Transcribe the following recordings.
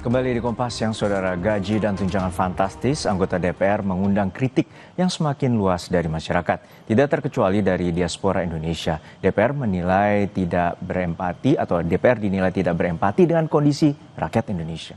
Kembali di Kompas yang saudara, gaji dan tunjangan fantastis anggota DPR mengundang kritik yang semakin luas dari masyarakat. Tidak terkecuali dari diaspora Indonesia. DPR dinilai tidak berempati dengan kondisi rakyat Indonesia.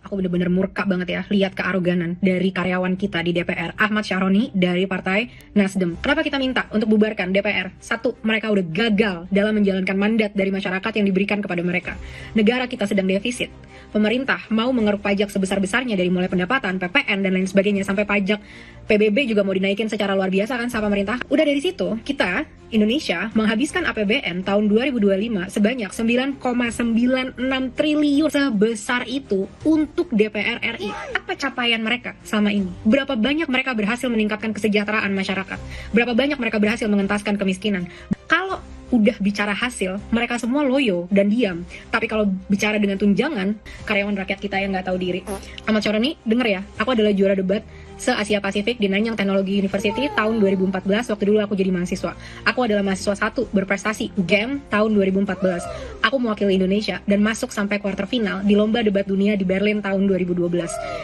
Aku bener-bener murka banget ya lihat kearoganan dari karyawan kita di DPR, Ahmad Syaroni dari Partai Nasdem. Kenapa kita minta untuk bubarkan DPR? Satu, mereka udah gagal dalam menjalankan mandat dari masyarakat yang diberikan kepada mereka. Negara kita sedang defisit. Pemerintah mau mengeruk pajak sebesar-besarnya dari mulai pendapatan, PPN, dan lain sebagainya, sampai pajak PBB juga mau dinaikin secara luar biasa kan sama pemerintah. Udah dari situ, kita, Indonesia, menghabiskan APBN tahun 2025 sebanyak 9,96 triliun. Sebesar itu untuk DPR RI. Apa capaian mereka sama ini? Berapa banyak mereka berhasil meningkatkan kesejahteraan masyarakat? Berapa banyak mereka berhasil mengentaskan kemiskinan? Kalau udah bicara hasil, mereka semua loyo dan diam. Tapi kalau bicara dengan tunjangan, karyawan rakyat kita yang nggak tahu diri. Ahmad Syaroni, denger ya, aku adalah juara debat se-Asia Pasifik di Nanyang Technology University tahun 2014, waktu dulu aku jadi mahasiswa. Aku adalah mahasiswa 1 berprestasi GEM tahun 2014. Aku mewakili Indonesia dan masuk sampai quarter final di lomba debat dunia di Berlin tahun 2012.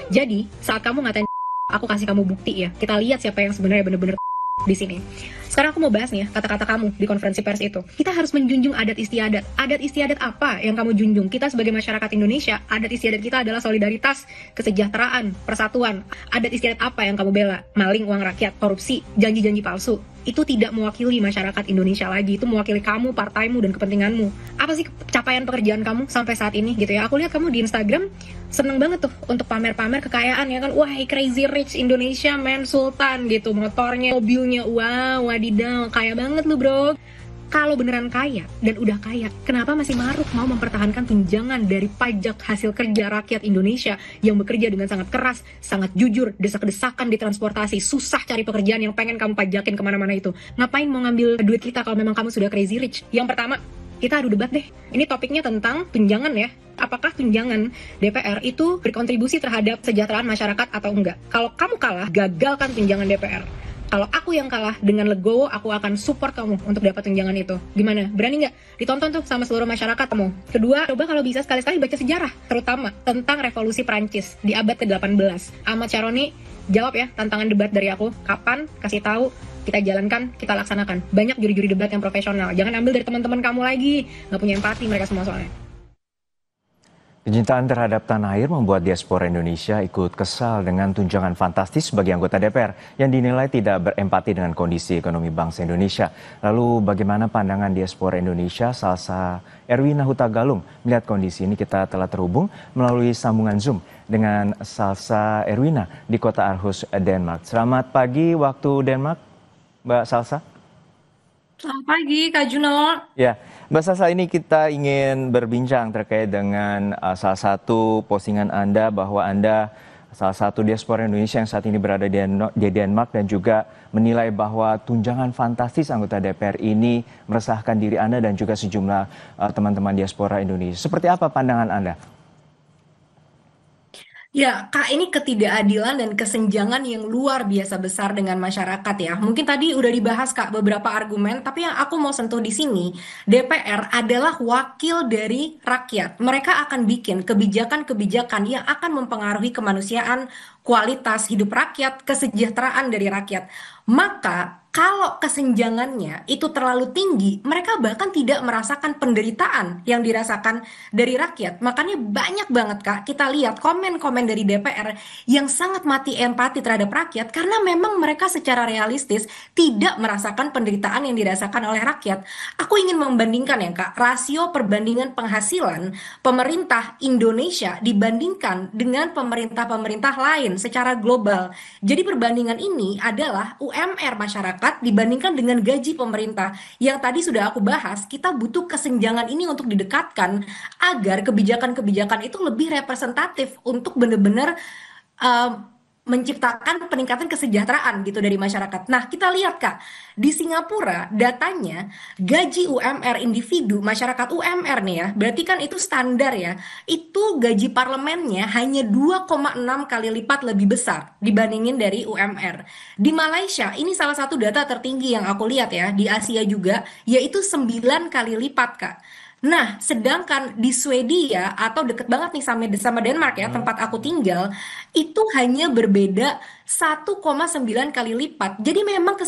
Jadi, saat kamu ngatain aku kasih kamu bukti ya. Kita lihat siapa yang sebenarnya bener-bener di sini. Sekarang aku mau bahas nih ya, kata-kata kamu di konferensi pers itu. Kita harus menjunjung adat istiadat. Adat istiadat apa yang kamu junjung? Kita sebagai masyarakat Indonesia, adat istiadat kita adalah solidaritas, kesejahteraan, persatuan. Adat istiadat apa yang kamu bela? Maling uang rakyat, korupsi, janji-janji palsu. Itu tidak mewakili masyarakat Indonesia lagi. Itu mewakili kamu, partaimu, dan kepentinganmu. Apa sih capaian pekerjaan kamu sampai saat ini gitu ya? Aku lihat kamu di Instagram seneng banget tuh untuk pamer-pamer kekayaan ya kan. Wah, crazy rich Indonesia, man, sultan gitu. Motornya, mobilnya, wow, wadidaw, kaya banget lu bro. Kalau beneran kaya dan udah kaya, kenapa masih maruk mau mempertahankan tunjangan dari pajak hasil kerja rakyat Indonesia yang bekerja dengan sangat keras, sangat jujur, desak-desakan di transportasi, susah cari pekerjaan yang pengen kamu pajakin kemana-mana itu. Ngapain mau ngambil duit kita kalau memang kamu sudah crazy rich? Yang pertama, kita adu debat deh. Ini topiknya tentang tunjangan ya. Apakah tunjangan DPR itu berkontribusi terhadap kesejahteraan masyarakat atau enggak? Kalau kamu kalah, gagalkan tunjangan DPR. Kalau aku yang kalah, dengan legowo aku akan support kamu untuk dapat tunjangan itu. Gimana? Berani nggak? Ditonton tuh sama seluruh masyarakat kamu. Kedua, coba kalau bisa sekali-sekali baca sejarah, terutama tentang revolusi Prancis di abad ke-18. Ahmad Syaroni, jawab ya tantangan debat dari aku. Kapan? Kasih tahu. Kita jalankan, kita laksanakan. Banyak juri-juri debat yang profesional. Jangan ambil dari teman-teman kamu lagi. Nggak punya empati mereka semua soalnya. Kecintaan terhadap tanah air membuat diaspora Indonesia ikut kesal dengan tunjangan fantastis bagi anggota DPR yang dinilai tidak berempati dengan kondisi ekonomi bangsa Indonesia. Lalu bagaimana pandangan diaspora Indonesia? Salsa Erwina Hutagalung melihat kondisi ini. Kita telah terhubung melalui sambungan Zoom dengan Salsa Erwina di kota Aarhus, Denmark. Selamat pagi waktu Denmark, Mbak Salsa. Selamat pagi, Kak Juno. Ya, Mbak Salsa, ini kita ingin berbincang terkait dengan salah satu postingan Anda bahwa Anda salah satu diaspora Indonesia yang saat ini berada di Denmark dan juga menilai bahwa tunjangan fantastis anggota DPR ini meresahkan diri Anda dan juga sejumlah teman-teman diaspora Indonesia. Seperti apa pandangan Anda? Ya, Kak, ini ketidakadilan dan kesenjangan yang luar biasa besar dengan masyarakat ya. Mungkin tadi udah dibahas, Kak, beberapa argumen, tapi yang aku mau sentuh di sini, DPR adalah wakil dari rakyat. Mereka akan bikin kebijakan-kebijakan yang akan mempengaruhi kemanusiaan, kualitas hidup rakyat, kesejahteraan dari rakyat. Maka kalau kesenjangannya itu terlalu tinggi, mereka bahkan tidak merasakan penderitaan yang dirasakan dari rakyat. Makanya banyak banget, Kak, kita lihat komen-komen dari DPR yang sangat mati empati terhadap rakyat karena memang mereka secara realistis tidak merasakan penderitaan yang dirasakan oleh rakyat. Aku ingin membandingkan ya, Kak, rasio perbandingan penghasilan pemerintah Indonesia dibandingkan dengan pemerintah-pemerintah lain secara global. Jadi perbandingan ini adalah UMR masyarakat dibandingkan dengan gaji pemerintah. Yang tadi sudah aku bahas, kita butuh kesenjangan ini untuk didekatkan agar kebijakan-kebijakan itu lebih representatif untuk benar-benar menciptakan peningkatan kesejahteraan gitu dari masyarakat. Nah, kita lihat, Kak, di Singapura datanya gaji UMR individu, masyarakat UMR nih ya, berarti kan itu standar ya, itu gaji parlemennya hanya 2,6 kali lipat lebih besar dibandingin dari UMR. Di Malaysia, ini salah satu data tertinggi yang aku lihat ya, di Asia juga, yaitu 9 kali lipat, Kak. Nah, sedangkan di Swedia atau deket banget nih sama Denmark ya, Hmm. tempat aku tinggal, itu hanya berbeda 1,9 kali lipat. Jadi memang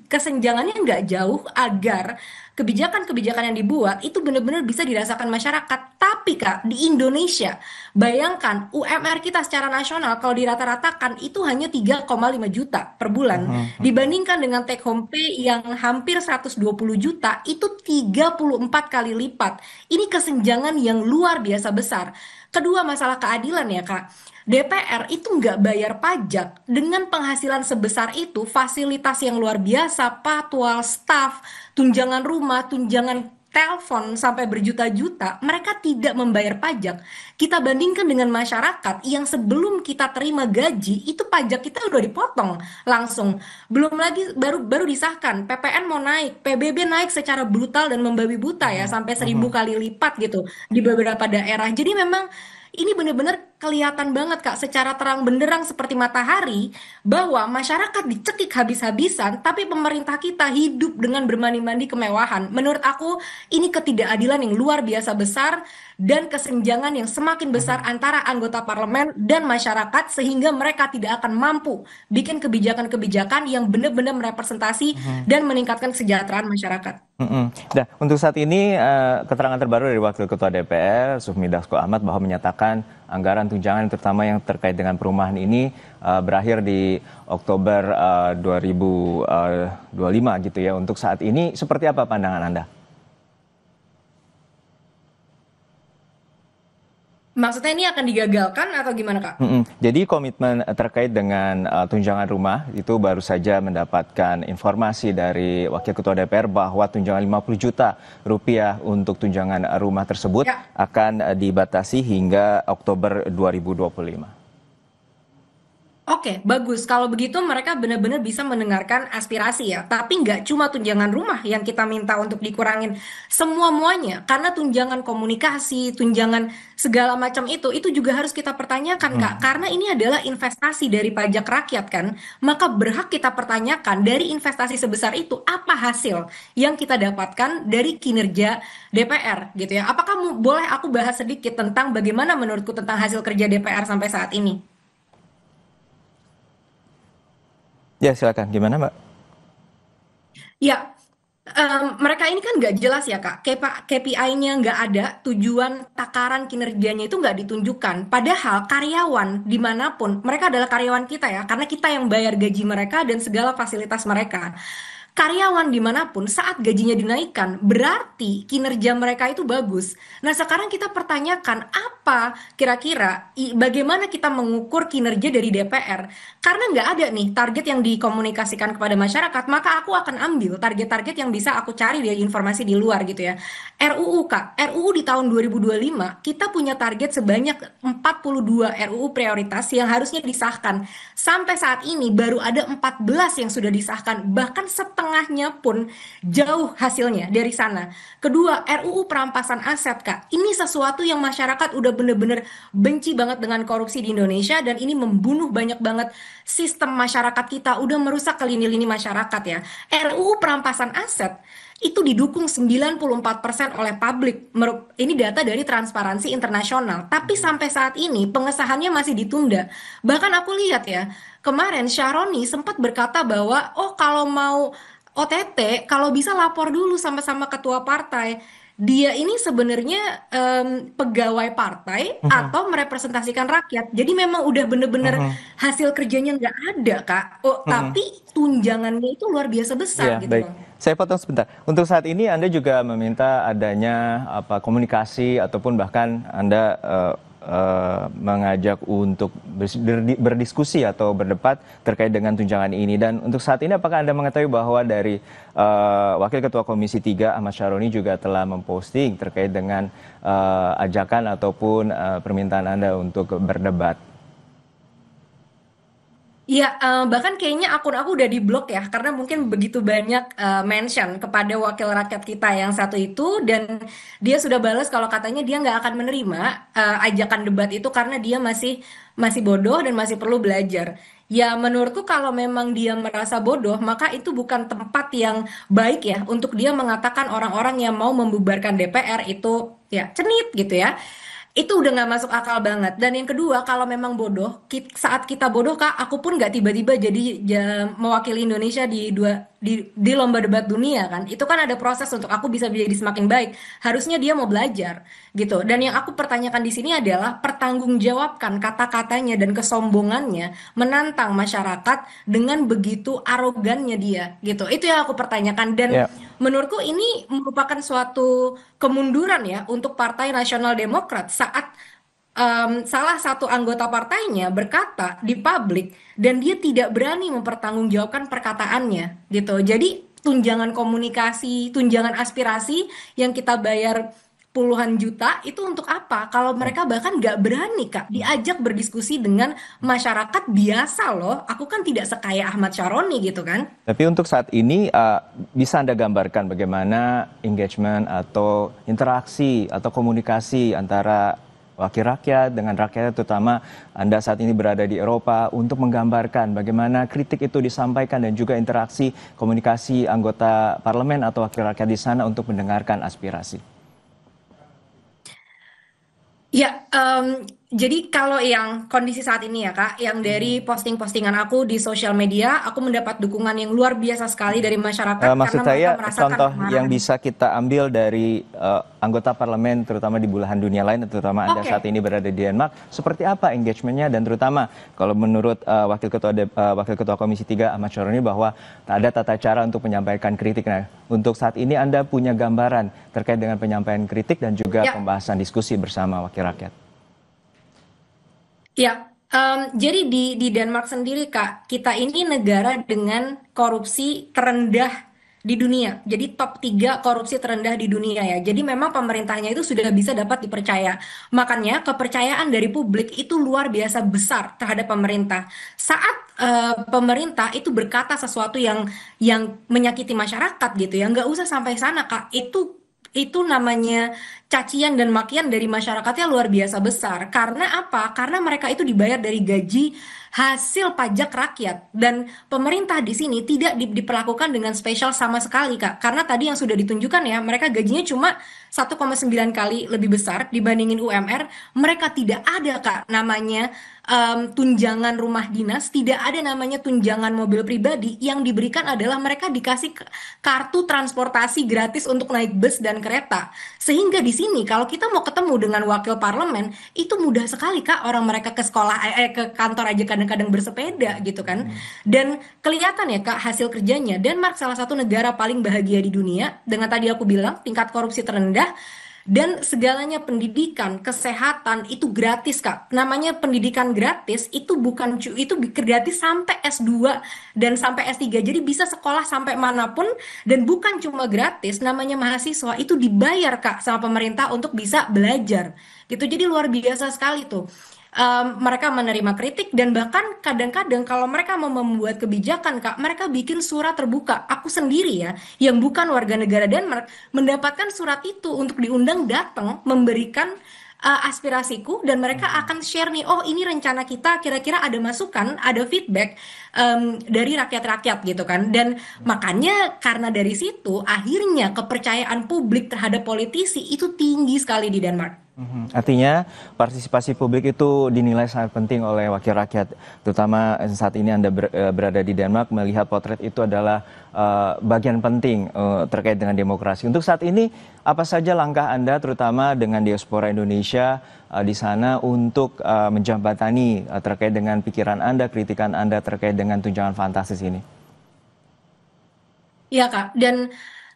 kesenjangannya nggak jauh agar kebijakan-kebijakan yang dibuat itu benar-benar bisa dirasakan masyarakat. Tapi Kak, di Indonesia, bayangkan UMR kita secara nasional kalau dirata-ratakan itu hanya 3,5 juta per bulan. Dibandingkan dengan take home pay yang hampir 120 juta, itu 34 kali lipat. Ini kesenjangan yang luar biasa besar. Kedua, masalah keadilan ya, Kak. DPR itu nggak bayar pajak dengan penghasilan sebesar itu, fasilitas yang luar biasa, patwal, staff, tunjangan rumah, tunjangan telepon sampai berjuta-juta, mereka tidak membayar pajak. Kita bandingkan dengan masyarakat yang sebelum kita terima gaji, itu pajak kita udah dipotong langsung. Belum lagi baru baru disahkan, PPN mau naik, PBB naik secara brutal dan membabi buta ya, sampai 1.000 kali lipat gitu di beberapa daerah. Jadi memang ini benar-benar kelihatan banget Kak secara terang benderang seperti matahari bahwa masyarakat dicekik habis-habisan tapi pemerintah kita hidup dengan bermandi-mandi kemewahan. Menurut aku ini ketidakadilan yang luar biasa besar dan kesenjangan yang semakin besar antara anggota parlemen dan masyarakat sehingga mereka tidak akan mampu bikin kebijakan-kebijakan yang benar-benar merepresentasi dan meningkatkan kesejahteraan masyarakat. Nah, untuk saat ini keterangan terbaru dari Wakil Ketua DPR, Sufmi Dasko Ahmad, bahwa menyatakan anggaran tunjangan terutama yang terkait dengan perumahan ini berakhir di Oktober 2025 gitu ya. Untuk saat ini seperti apa pandangan Anda? Maksudnya ini akan digagalkan atau gimana Kak? Jadi komitmen terkait dengan tunjangan rumah itu baru saja mendapatkan informasi dari Wakil Ketua DPR bahwa tunjangan 50 juta rupiah untuk tunjangan rumah tersebut Ya. akan dibatasi hingga Oktober 2025. Oke, bagus. Kalau begitu mereka benar-benar bisa mendengarkan aspirasi ya. Tapi nggak cuma tunjangan rumah yang kita minta untuk dikurangin semua-muanya. Karena tunjangan komunikasi, tunjangan segala macam itu juga harus kita pertanyakan Kak. Karena ini adalah investasi dari pajak rakyat kan. Maka berhak kita pertanyakan dari investasi sebesar itu apa hasil yang kita dapatkan dari kinerja DPR gitu ya. Apakah boleh aku bahas sedikit tentang bagaimana menurutku tentang hasil kerja DPR sampai saat ini? Ya, silakan. Gimana, Mbak? Ya, mereka ini kan nggak jelas ya Kak, KPI-nya nggak ada, tujuan takaran kinerjanya itu nggak ditunjukkan. Padahal karyawan dimanapun, mereka adalah karyawan kita ya, karena kita yang bayar gaji mereka dan segala fasilitas mereka. Karyawan dimanapun saat gajinya dinaikkan, berarti kinerja mereka itu bagus. Nah sekarang kita pertanyakan, apa kira-kira, bagaimana kita mengukur kinerja dari DPR? Karena nggak ada nih target yang dikomunikasikan kepada masyarakat, maka aku akan ambil target-target yang bisa aku cari dari informasi di luar gitu ya. RUU Kak, RUU di tahun 2025 kita punya target sebanyak 42 RUU prioritas yang harusnya disahkan. Sampai saat ini baru ada 14 yang sudah disahkan, bahkan setengahnya pun jauh hasilnya dari sana. Kedua, RUU perampasan aset Kak, ini sesuatu yang masyarakat udah bener-bener benci banget dengan korupsi di Indonesia dan ini membunuh banyak banget sistem masyarakat kita, udah merusak ke lini-lini masyarakat ya. RUU perampasan aset itu didukung 94% oleh publik. Ini data dari Transparansi Internasional. Tapi sampai saat ini pengesahannya masih ditunda. Bahkan aku lihat ya, kemarin Syaroni sempat berkata bahwa, oh kalau mau OTT, kalau bisa lapor dulu sama-sama ketua partai. Dia ini sebenarnya pegawai partai atau merepresentasikan rakyat. Jadi memang udah bener-bener hasil kerjanya nggak ada, Kak. Oh, tapi tunjangannya itu luar biasa besar Ya, gitu baik. loh. Saya potong sebentar. Untuk saat ini Anda juga meminta adanya komunikasi ataupun bahkan Anda mengajak untuk berdiskusi atau berdebat terkait dengan tunjangan ini. Dan untuk saat ini apakah Anda mengetahui bahwa dari Wakil Ketua Komisi 3 Ahmad Syaroni juga telah memposting terkait dengan ajakan ataupun permintaan Anda untuk berdebat? Iya, bahkan kayaknya akun aku udah diblok ya, karena mungkin begitu banyak mention kepada wakil rakyat kita yang satu itu, dan dia sudah balas kalau katanya dia nggak akan menerima ajakan debat itu karena dia masih masih bodoh dan masih perlu belajar. Ya, menurutku kalau memang dia merasa bodoh, maka itu bukan tempat yang baik ya untuk dia mengatakan orang-orang yang mau membubarkan DPR itu ya cenit gitu ya. Itu udah nggak masuk akal banget. Dan yang kedua, kalau memang bodoh, saat kita bodoh kak, aku pun nggak tiba-tiba jadi mewakili Indonesia di lomba debat dunia kan. Itu kan ada proses untuk aku bisa jadi semakin baik. Harusnya dia mau belajar gitu. Dan yang aku pertanyakan di sini adalah pertanggungjawabkan kata-katanya dan kesombongannya menantang masyarakat dengan begitu arogannya dia gitu. Itu yang aku pertanyakan dan Ya, menurutku ini merupakan suatu kemunduran ya untuk Partai Nasional Demokrat saat salah satu anggota partainya berkata di publik dan dia tidak berani mempertanggungjawabkan perkataannya gitu. Jadi tunjangan komunikasi, tunjangan aspirasi yang kita bayar puluhan juta itu untuk apa? Kalau mereka bahkan nggak berani Kak diajak berdiskusi dengan masyarakat biasa loh. Aku kan tidak sekaya Ahmad Syaroni gitu kan. tapi untuk saat ini bisa Anda gambarkan bagaimana engagement atau interaksi atau komunikasi antara wakil rakyat dengan rakyat, terutama Anda saat ini berada di Eropa, untuk menggambarkan bagaimana kritik itu disampaikan dan juga interaksi komunikasi anggota parlemen atau wakil rakyat di sana untuk mendengarkan aspirasi. Ya, jadi kalau yang kondisi saat ini ya Kak, yang dari posting-postingan aku di sosial media, aku mendapat dukungan yang luar biasa sekali dari masyarakat Maksud karena mereka saya merasakan contoh yang kemarahan. bisa kita ambil dari anggota parlemen terutama di belahan dunia lain, terutama Anda saat Oke, ini berada di Denmark, seperti apa engagementnya dan terutama kalau menurut Wakil Ketua Komisi 3 Ahmad Syaroni bahwa tak ada tata cara untuk menyampaikan kritik. Nah, untuk saat ini Anda punya gambaran terkait dengan penyampaian kritik dan juga ya, pembahasan diskusi bersama wakil rakyat. ya. Jadi di Denmark sendiri Kak, kita ini negara dengan korupsi terendah di dunia. Jadi top 3 korupsi terendah di dunia ya. Jadi memang pemerintahnya itu sudah bisa dapat dipercaya. Makanya kepercayaan dari publik itu luar biasa besar terhadap pemerintah. Saat pemerintah itu berkata sesuatu yang menyakiti masyarakat gitu ya, nggak usah sampai sana Kak. Itu namanya cacian dan makian dari masyarakatnya luar biasa besar. Karena apa? Karena mereka itu dibayar dari gaji hasil pajak rakyat dan pemerintah di sini tidak diperlakukan dengan spesial sama sekali, Kak. Karena tadi yang sudah ditunjukkan ya, mereka gajinya cuma 1,9 kali lebih besar dibandingin UMR. Mereka tidak ada, Kak, namanya tunjangan rumah dinas, tidak ada namanya tunjangan mobil pribadi. Yang diberikan adalah mereka dikasih kartu transportasi gratis untuk naik bus dan kereta. Sehingga di sini kalau kita mau ketemu dengan wakil parlemen itu mudah sekali Kak, orang mereka ke sekolah ke kantor aja kadang-kadang bersepeda gitu kan. Dan kelihatan ya Kak hasil kerjanya. Denmark salah satu negara paling bahagia di dunia dengan tadi aku bilang tingkat korupsi terendah dan segalanya pendidikan, kesehatan itu gratis Kak. Namanya pendidikan gratis itu bukan itu gratis sampai S2 dan sampai S3. Jadi bisa sekolah sampai manapun dan bukan cuma gratis, namanya mahasiswa itu dibayar Kak sama pemerintah untuk bisa belajar. Gitu. Jadi luar biasa sekali tuh. Mereka menerima kritik dan bahkan kadang-kadang kalau mereka mau membuat kebijakan Kak, mereka bikin surat terbuka. Aku sendiri ya, yang bukan warga negara Denmark, mendapatkan surat itu untuk diundang datang memberikan aspirasiku dan mereka akan share nih, oh ini rencana kita, kira-kira ada masukan, ada feedback dari rakyat-rakyat gitu kan. Dan makanya karena dari situ akhirnya kepercayaan publik terhadap politisi itu tinggi sekali di Denmark. Artinya partisipasi publik itu dinilai sangat penting oleh wakil rakyat, terutama saat ini Anda berada di Denmark, melihat potret itu adalah bagian penting terkait dengan demokrasi. Untuk saat ini, apa saja langkah Anda, terutama dengan diaspora Indonesia di sana untuk menjembatani terkait dengan pikiran Anda, kritikan Anda terkait dengan tunjangan fantastis ini? Iya Kak, dan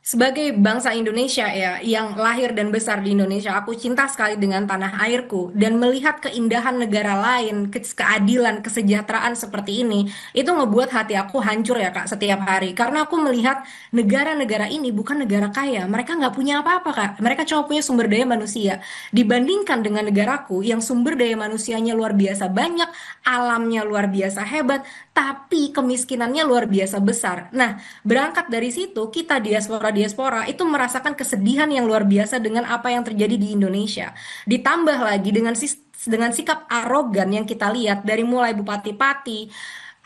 sebagai bangsa Indonesia ya, yang lahir dan besar di Indonesia, aku cinta sekali dengan tanah airku dan melihat keindahan negara lain, keadilan, kesejahteraan seperti ini, itu ngebuat hati aku hancur ya Kak setiap hari. Karena aku melihat negara-negara ini bukan negara kaya, mereka nggak punya apa-apa Kak, mereka cuma punya sumber daya manusia. Dibandingkan dengan negaraku yang sumber daya manusianya luar biasa banyak, alamnya luar biasa hebat, tapi kemiskinannya luar biasa besar. Nah, berangkat dari situ, kita diaspora itu merasakan kesedihan yang luar biasa dengan apa yang terjadi di Indonesia. Ditambah lagi dengan sikap arogan yang kita lihat dari mulai bupati-pati,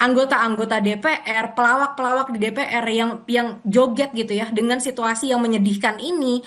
anggota-anggota DPR, pelawak-pelawak di DPR yang joget gitu ya dengan situasi yang menyedihkan ini.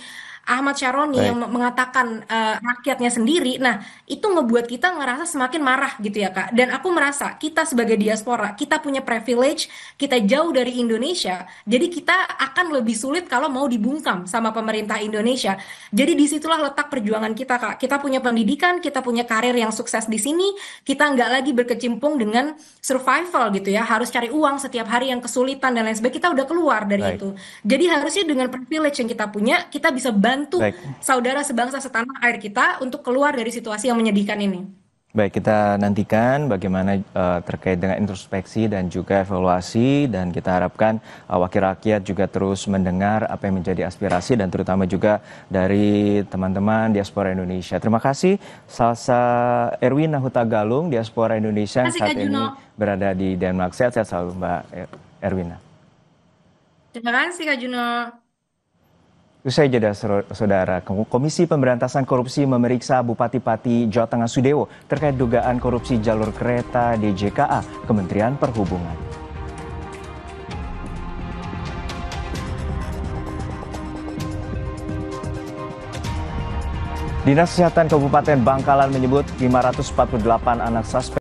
Ahmad Syaroni yang Baik, mengatakan rakyatnya sendiri. Nah, itu ngebuat kita ngerasa semakin marah gitu ya, Kak. Dan aku merasa kita sebagai diaspora, kita punya privilege, kita jauh dari Indonesia. Jadi kita akan lebih sulit kalau mau dibungkam sama pemerintah Indonesia. Jadi disitulah letak perjuangan kita, Kak. Kita punya pendidikan, kita punya karir yang sukses di sini, kita nggak lagi berkecimpung dengan survival gitu ya, harus cari uang setiap hari yang kesulitan dan lain sebagainya. Kita udah keluar dari baik, itu. Jadi harusnya dengan privilege yang kita punya, kita bisa bantu baik. saudara sebangsa setanah air kita untuk keluar dari situasi yang menyedihkan ini. Baik, kita nantikan bagaimana terkait dengan introspeksi dan juga evaluasi dan kita harapkan wakil rakyat juga terus mendengar apa yang menjadi aspirasi dan terutama juga dari teman-teman diaspora Indonesia. Terima kasih Salsa Erwina Huta Galung, diaspora Indonesia yang Terima kasih saat Kak ini Juno. berada di Denmark. Sehat-sehat selalu Mbak Erwina. Terima kasih Kak Juno. Usai jeda saudara, Komisi Pemberantasan Korupsi memeriksa Bupati Pati Jawa Tengah Sudewo terkait dugaan korupsi jalur kereta DJKA Kementerian Perhubungan. Dinas Kesehatan Kabupaten Bangkalan menyebut 548 anak suspek